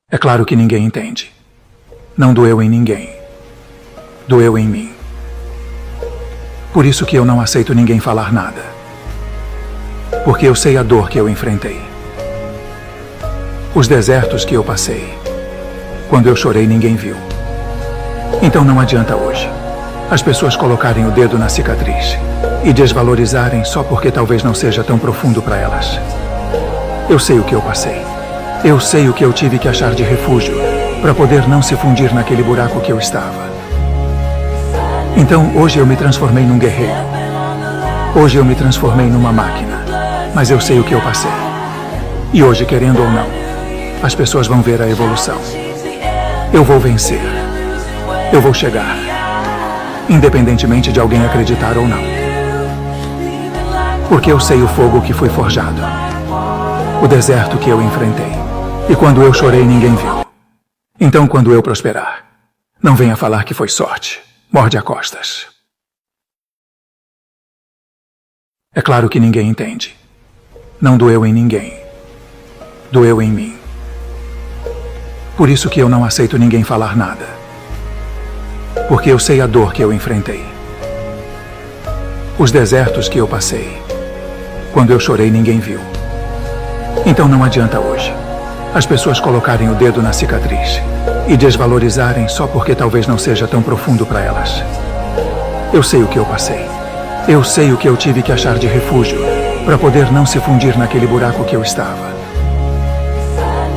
É claro que ninguém entende. Não doeu em ninguém. Doeu em mim. Por isso que eu não aceito ninguém falar nada. Porque eu sei a dor que eu enfrentei. Os desertos que eu passei. Quando eu chorei, ninguém viu. Então não adianta hoje as pessoas colocarem o dedo na cicatriz e desvalorizarem só porque talvez não seja tão profundo para elas. Eu sei o que eu passei. Eu sei o que eu tive que achar de refúgio para poder não se fundir naquele buraco que eu estava. Então hoje eu me transformei num guerreiro. Hoje eu me transformei numa máquina. Mas eu sei o que eu passei. E hoje, querendo ou não, as pessoas vão ver a evolução. Eu vou vencer. Eu vou chegar. Independentemente de alguém acreditar ou não. Porque eu sei o fogo que foi forjado. O deserto que eu enfrentei. E quando eu chorei, ninguém viu. Então, quando eu prosperar, não venha falar que foi sorte. Morde a costas. É claro que ninguém entende. Não doeu em ninguém. Doeu em mim. Por isso que eu não aceito ninguém falar nada. Porque eu sei a dor que eu enfrentei. Os desertos que eu passei. Quando eu chorei, ninguém viu. Então não adianta hoje as pessoas colocarem o dedo na cicatriz e desvalorizarem só porque talvez não seja tão profundo para elas. Eu sei o que eu passei. Eu sei o que eu tive que achar de refúgio para poder não se fundir naquele buraco que eu estava.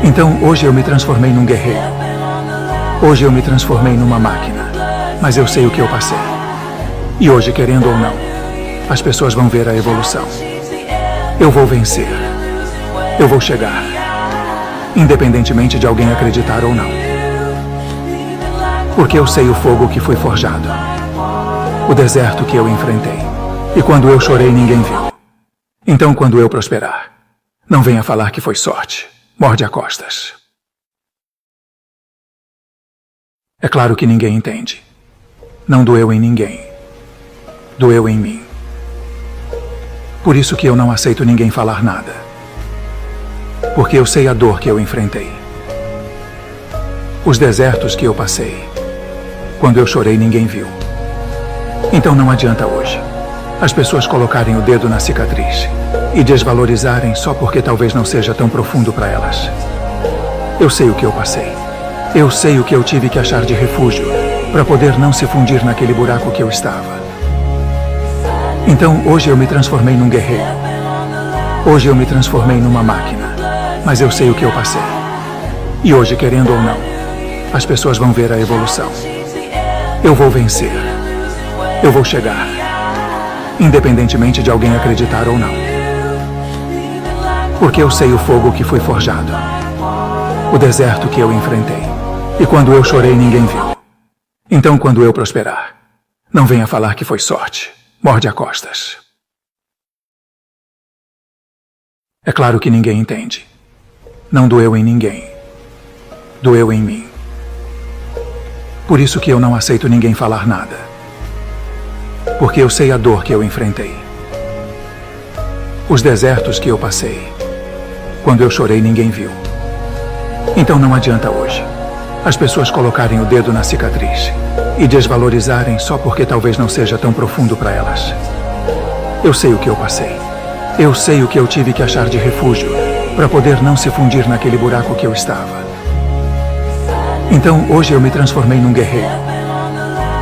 Então hoje eu me transformei num guerreiro. Hoje eu me transformei numa máquina. Mas eu sei o que eu passei. E hoje, querendo ou não, as pessoas vão ver a evolução. Eu vou vencer. Eu vou chegar. Independentemente de alguém acreditar ou não. Porque eu sei o fogo que foi forjado. O deserto que eu enfrentei. E quando eu chorei, ninguém viu. Então, quando eu prosperar, não venha falar que foi sorte. Morde a costas. É claro que ninguém entende. Não doeu em ninguém. Doeu em mim. Por isso que eu não aceito ninguém falar nada. Porque eu sei a dor que eu enfrentei. Os desertos que eu passei. Quando eu chorei, ninguém viu. Então não adianta hoje as pessoas colocarem o dedo na cicatriz e desvalorizarem só porque talvez não seja tão profundo para elas. Eu sei o que eu passei. Eu sei o que eu tive que achar de refúgio para poder não se fundir naquele buraco que eu estava. Então hoje eu me transformei num guerreiro. Hoje eu me transformei numa máquina. Mas eu sei o que eu passei. E hoje, querendo ou não, as pessoas vão ver a evolução. Eu vou vencer. Eu vou chegar. Independentemente de alguém acreditar ou não. Porque eu sei o fogo que foi forjado. O deserto que eu enfrentei. E quando eu chorei, ninguém viu. Então, quando eu prosperar, não venha falar que foi sorte. Morde a costas. É claro que ninguém entende. Não doeu em ninguém. Doeu em mim. Por isso que eu não aceito ninguém falar nada. Porque eu sei a dor que eu enfrentei. Os desertos que eu passei. Quando eu chorei, ninguém viu. Então não adianta hoje as pessoas colocarem o dedo na cicatriz e desvalorizarem só porque talvez não seja tão profundo para elas. Eu sei o que eu passei. Eu sei o que eu tive que achar de refúgio para poder não se fundir naquele buraco que eu estava. Então hoje eu me transformei num guerreiro.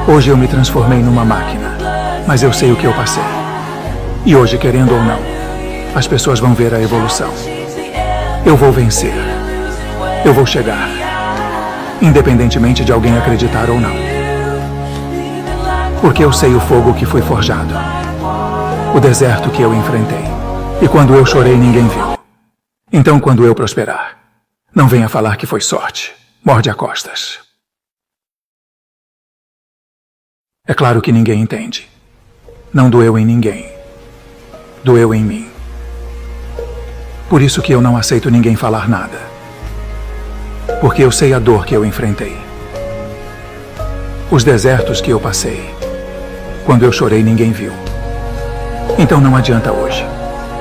Hoje eu me transformei numa máquina. Mas eu sei o que eu passei. E hoje, querendo ou não, as pessoas vão ver a evolução. Eu vou vencer. Eu vou chegar. Independentemente de alguém acreditar ou não. Porque eu sei o fogo que foi forjado. O deserto que eu enfrentei. E quando eu chorei, ninguém viu. Então, quando eu prosperar, não venha falar que foi sorte. Morde a costas. É claro que ninguém entende. Não doeu em ninguém. Doeu em mim. Por isso que eu não aceito ninguém falar nada. Porque eu sei a dor que eu enfrentei. Os desertos que eu passei. Quando eu chorei, ninguém viu. Então não adianta hoje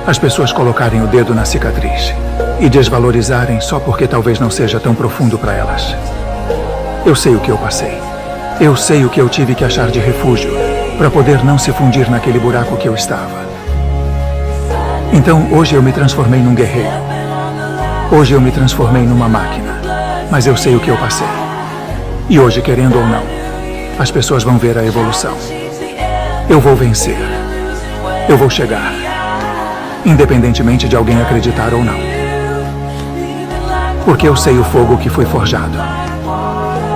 as pessoas colocarem o dedo na cicatriz e desvalorizarem só porque talvez não seja tão profundo para elas. Eu sei o que eu passei. Eu sei o que eu tive que achar de refúgio para poder não se fundir naquele buraco que eu estava. Então hoje eu me transformei num guerreiro. Hoje eu me transformei numa máquina. Mas eu sei o que eu passei. E hoje, querendo ou não, as pessoas vão ver a evolução. Eu vou vencer. Eu vou chegar. Independentemente de alguém acreditar ou não. Porque eu sei o fogo que foi forjado.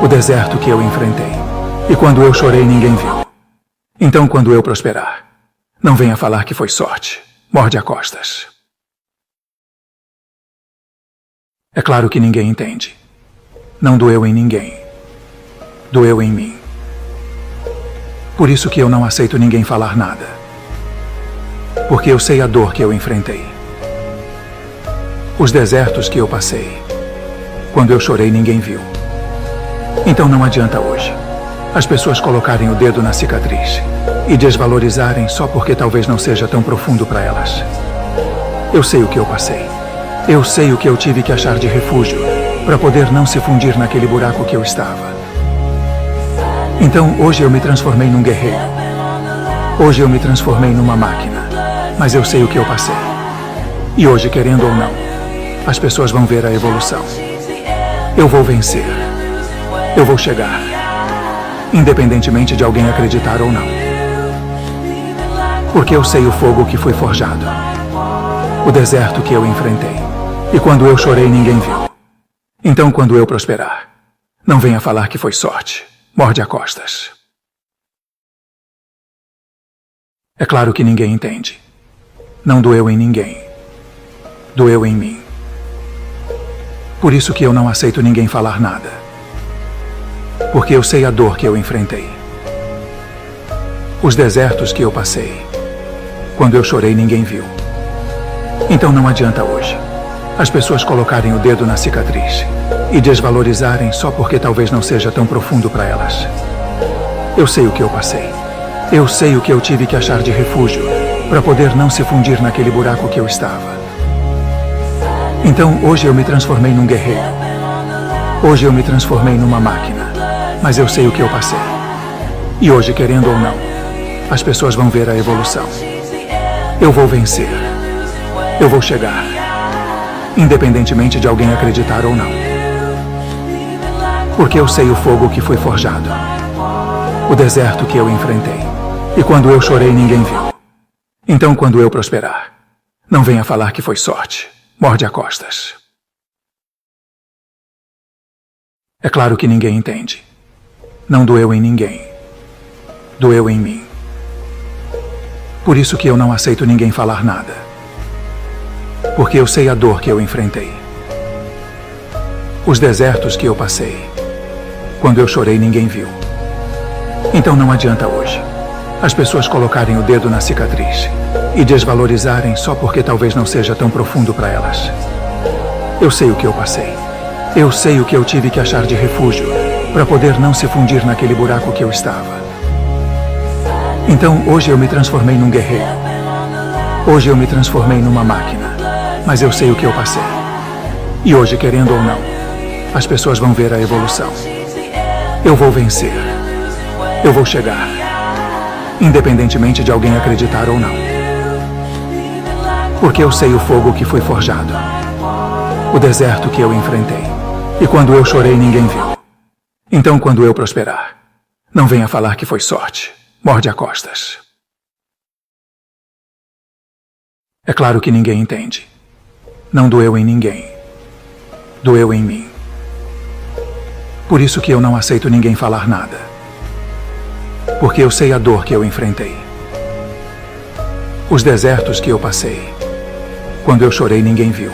O deserto que eu enfrentei. E quando eu chorei, ninguém viu. Então, quando eu prosperar, não venha falar que foi sorte. Morde a costas. É claro que ninguém entende. Não doeu em ninguém. Doeu em mim. Por isso que eu não aceito ninguém falar nada. Porque eu sei a dor que eu enfrentei. Os desertos que eu passei. Quando eu chorei, ninguém viu. Então não adianta hoje as pessoas colocarem o dedo na cicatriz e desvalorizarem só porque talvez não seja tão profundo para elas. Eu sei o que eu passei. Eu sei o que eu tive que achar de refúgio para poder não se fundir naquele buraco que eu estava. Então hoje eu me transformei num guerreiro. Hoje eu me transformei numa máquina. Mas eu sei o que eu passei. E hoje, querendo ou não, as pessoas vão ver a evolução. Eu vou vencer. Eu vou chegar. Independentemente de alguém acreditar ou não. Porque eu sei o fogo que foi forjado. O deserto que eu enfrentei. E quando eu chorei, ninguém viu. Então, quando eu prosperar, não venha falar que foi sorte. Morde a costas. É claro que ninguém entende. Não doeu em ninguém. Doeu em mim. Por isso que eu não aceito ninguém falar nada. Porque eu sei a dor que eu enfrentei. Os desertos que eu passei. Quando eu chorei, ninguém viu. Então não adianta hoje as pessoas colocarem o dedo na cicatriz e desvalorizarem só porque talvez não seja tão profundo para elas. Eu sei o que eu passei. Eu sei o que eu tive que achar de refúgio para poder não se fundir naquele buraco que eu estava. Então hoje eu me transformei num guerreiro. Hoje eu me transformei numa máquina. Mas eu sei o que eu passei. E hoje, querendo ou não, as pessoas vão ver a evolução. Eu vou vencer. Eu vou chegar. Independentemente de alguém acreditar ou não. Porque eu sei o fogo que foi forjado. O deserto que eu enfrentei. E quando eu chorei, ninguém viu. Então, quando eu prosperar, não venha falar que foi sorte. Morde a costas. É claro que ninguém entende. Não doeu em ninguém. Doeu em mim. Por isso que eu não aceito ninguém falar nada. Porque eu sei a dor que eu enfrentei. Os desertos que eu passei. Quando eu chorei, ninguém viu. Então não adianta hoje as pessoas colocarem o dedo na cicatriz e desvalorizarem só porque talvez não seja tão profundo para elas. Eu sei o que eu passei. Eu sei o que eu tive que achar de refúgio para poder não se fundir naquele buraco que eu estava. Então hoje eu me transformei num guerreiro. Hoje eu me transformei numa máquina. Mas eu sei o que eu passei. E hoje, querendo ou não, as pessoas vão ver a evolução. Eu vou vencer. Eu vou chegar. Independentemente de alguém acreditar ou não. Porque eu sei o fogo que foi forjado. O deserto que eu enfrentei. E quando eu chorei, ninguém viu. Então, quando eu prosperar, não venha falar que foi sorte. Morde a costas. É claro que ninguém entende. Não doeu em ninguém. Doeu em mim. Por isso que eu não aceito ninguém falar nada. Porque eu sei a dor que eu enfrentei. Os desertos que eu passei. Quando eu chorei, ninguém viu.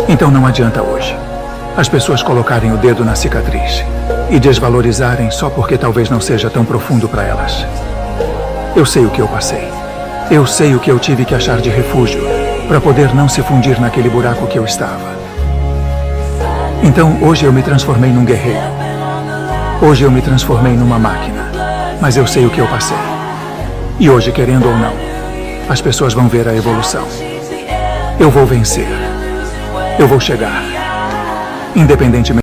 Então não adianta hoje as pessoas colocarem o dedo na cicatriz e desvalorizarem só porque talvez não seja tão profundo para elas. Eu sei o que eu passei. Eu sei o que eu tive que achar de refúgio para poder não se fundir naquele buraco que eu estava. Então hoje eu me transformei num guerreiro. Hoje eu me transformei numa máquina. Mas eu sei o que eu passei. E hoje, querendo ou não, as pessoas vão ver a evolução. Eu vou vencer. Eu vou chegar. Independentemente